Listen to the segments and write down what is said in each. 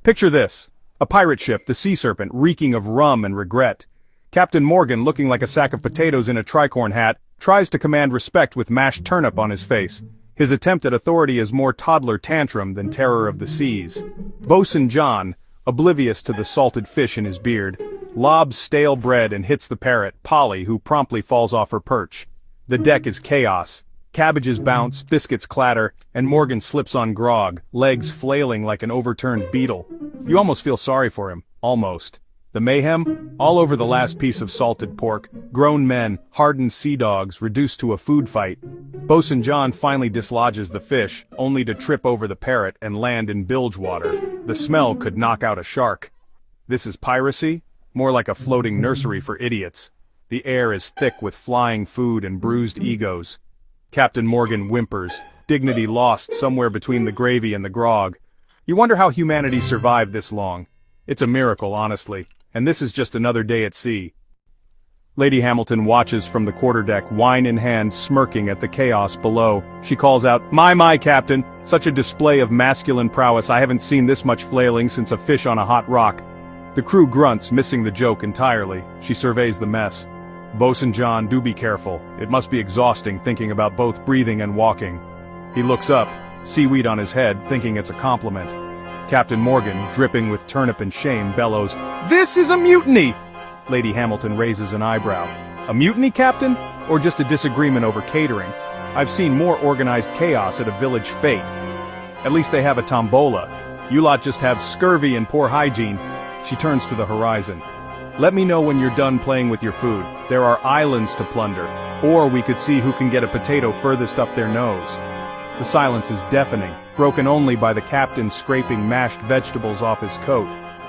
Picture this. A pirate ship, the Sea Serpent, reeking of rum and regret. Captain Morgan, looking like a sack of potatoes in a tricorn hat, tries to command respect with mashed turnip on his face. His attempt at authority is more toddler tantrum than terror of the seas. Bosun John, oblivious to the salted fish in his beard, lobs stale bread and hits the parrot, Polly, who promptly falls off her perch. The deck is chaos. Cabbages bounce, biscuits clatter, and Morgan slips on grog, legs flailing like an overturned beetle. You almost feel sorry for him, almost. The mayhem? All over the last piece of salted pork, grown men, hardened sea dogs, reduced to a food fight. Bosun John finally dislodges the fish, only to trip over the parrot and land in bilge water. The smell could knock out a shark. This is piracy? More like a floating nursery for idiots. The air is thick with flying food and bruised egos. Captain Morgan whimpers, dignity lost somewhere between the gravy and the grog. You wonder how humanity survived this long. It's a miracle, honestly. And this is just another day at sea. Lady Hamilton watches from the quarterdeck, wine in hand, smirking at the chaos below. She calls out, My, Captain! Such a display of masculine prowess, I haven't seen this much flailing since a fish on a hot rock. The crew grunts, missing the joke entirely. She surveys the mess. Bosun John, do be careful. It must be exhausting thinking about both breathing and walking. He looks up, seaweed on his head, thinking it's a compliment. Captain Morgan, dripping with turnip and shame, bellows, This is a mutiny! Lady Hamilton raises an eyebrow. A mutiny, Captain? Or just a disagreement over catering? I've seen more organized chaos at a village fete. At least they have a tombola. You lot just have scurvy and poor hygiene. She turns to the horizon. Let me know when you're done playing with your food. There are islands to plunder. Or we could see who can get a potato furthest up their nose. The silence is deafening, broken only by the captain scraping mashed vegetables off his coat.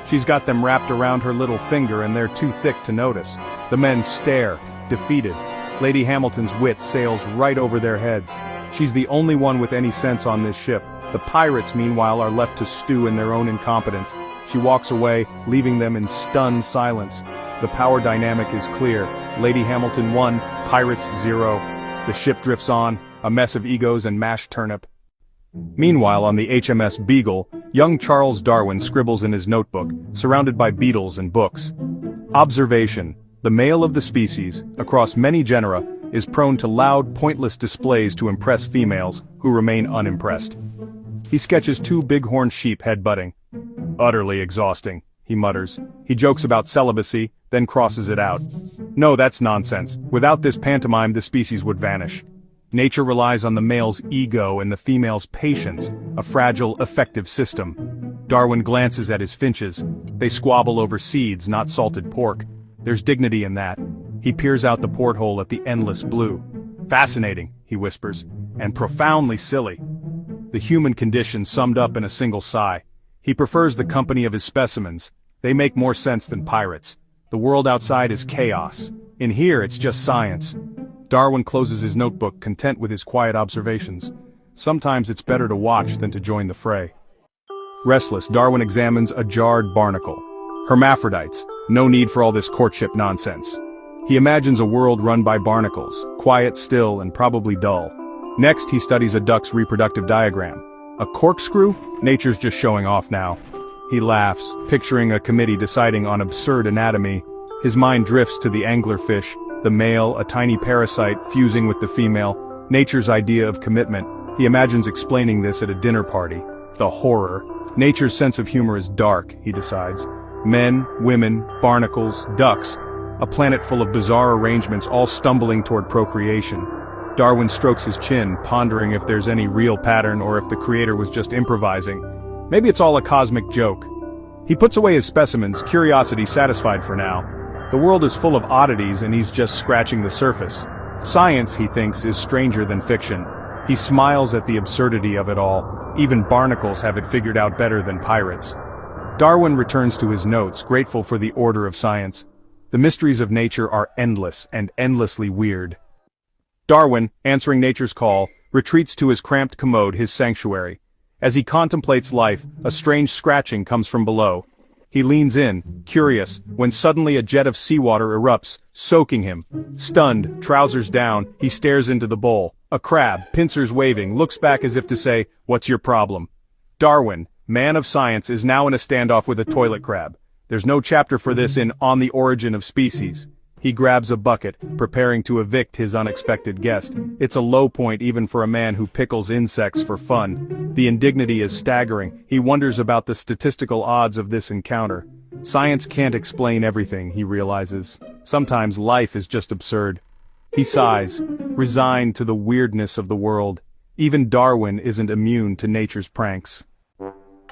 She's got them wrapped around her little finger and they're too thick to notice. The men stare, defeated. Lady Hamilton's wit sails right over their heads. She's the only one with any sense on this ship. The pirates, meanwhile, are left to stew in their own incompetence. She walks away, leaving them in stunned silence. The power dynamic is clear. Lady Hamilton 1, Pirates 0. The ship drifts on, a mess of egos and mashed turnip. Meanwhile, on the HMS Beagle, young Charles Darwin scribbles in his notebook, surrounded by beetles and books. Observation: the male of the species, across many genera, is prone to loud, pointless displays to impress females, who remain unimpressed. He sketches 2 bighorn sheep headbutting. Utterly exhausting, he mutters. He jokes about celibacy, then crosses it out. No, that's nonsense. Without this pantomime, the species would vanish. Nature relies on the male's ego and the female's patience, a fragile, effective system. Darwin glances at his finches. They squabble over seeds, not salted pork. There's dignity in that. He peers out the porthole at the endless blue. Fascinating, he whispers, and profoundly silly. The human condition summed up in a single sigh. He prefers the company of his specimens. They make more sense than pirates. The world outside is chaos. In here, it's just science. Darwin closes his notebook, content with his quiet observations. Sometimes it's better to watch than to join the fray. Restless, Darwin examines a jarred barnacle. Hermaphrodites, no need for all this courtship nonsense. He imagines a world run by barnacles, quiet, still, and probably dull. Next, he studies a duck's reproductive diagram. A corkscrew? Nature's just showing off now. He laughs, picturing a committee deciding on absurd anatomy. His mind drifts to the anglerfish, the male, a tiny parasite, fusing with the female, nature's idea of commitment. He imagines explaining this at a dinner party. The horror. Nature's sense of humor is dark, he decides. Men, women, barnacles, ducks. A planet full of bizarre arrangements, all stumbling toward procreation. Darwin strokes his chin, pondering if there's any real pattern or if the creator was just improvising. Maybe it's all a cosmic joke. He puts away his specimens, curiosity satisfied for now. The world is full of oddities and he's just scratching the surface. Science, he thinks, is stranger than fiction. He smiles at the absurdity of it all. Even barnacles have it figured out better than pirates. Darwin returns to his notes, grateful for the order of science. The mysteries of nature are endless and endlessly weird. Darwin, answering nature's call, retreats to his cramped commode, his sanctuary. As he contemplates life, a strange scratching comes from below. He leans in, curious, when suddenly a jet of seawater erupts, soaking him. Stunned, trousers down, he stares into the bowl. A crab, pincers waving, looks back as if to say, "What's your problem?" Darwin, man of science, is now in a standoff with a toilet crab. There's no chapter for this in On the Origin of Species. He grabs a bucket, preparing to evict his unexpected guest. It's a low point even for a man who pickles insects for fun. The indignity is staggering. He wonders about the statistical odds of this encounter. Science can't explain everything, he realizes. Sometimes life is just absurd. He sighs, resigned to the weirdness of the world. Even Darwin isn't immune to nature's pranks.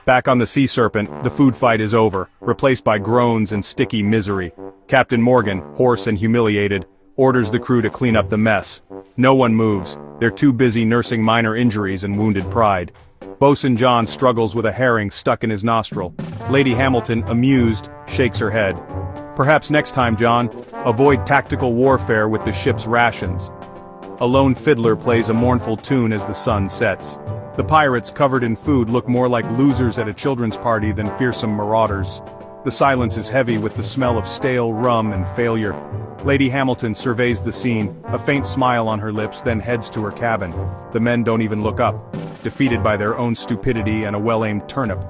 Back on the Sea Serpent, the food fight is over, replaced by groans and sticky misery. Captain Morgan, hoarse and humiliated, orders the crew to clean up the mess. No one moves. They're too busy nursing minor injuries and wounded pride. Bosun John struggles with a herring stuck in his nostril. Lady Hamilton, amused, shakes her head. Perhaps next time, John, avoid tactical warfare with the ship's rations. A lone fiddler plays a mournful tune as the sun sets. The pirates, covered in food, look more like losers at a children's party than fearsome marauders. The silence is heavy with the smell of stale rum and failure. Lady Hamilton surveys the scene, a faint smile on her lips, then heads to her cabin. The men don't even look up, defeated by their own stupidity and a well-aimed turnip.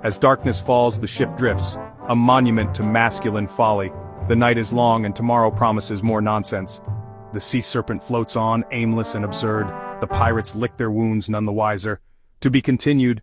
As darkness falls, the ship drifts, a monument to masculine folly. The night is long and tomorrow promises more nonsense. The Sea Serpent floats on, aimless and absurd. The pirates lick their wounds none the wiser. To be continued.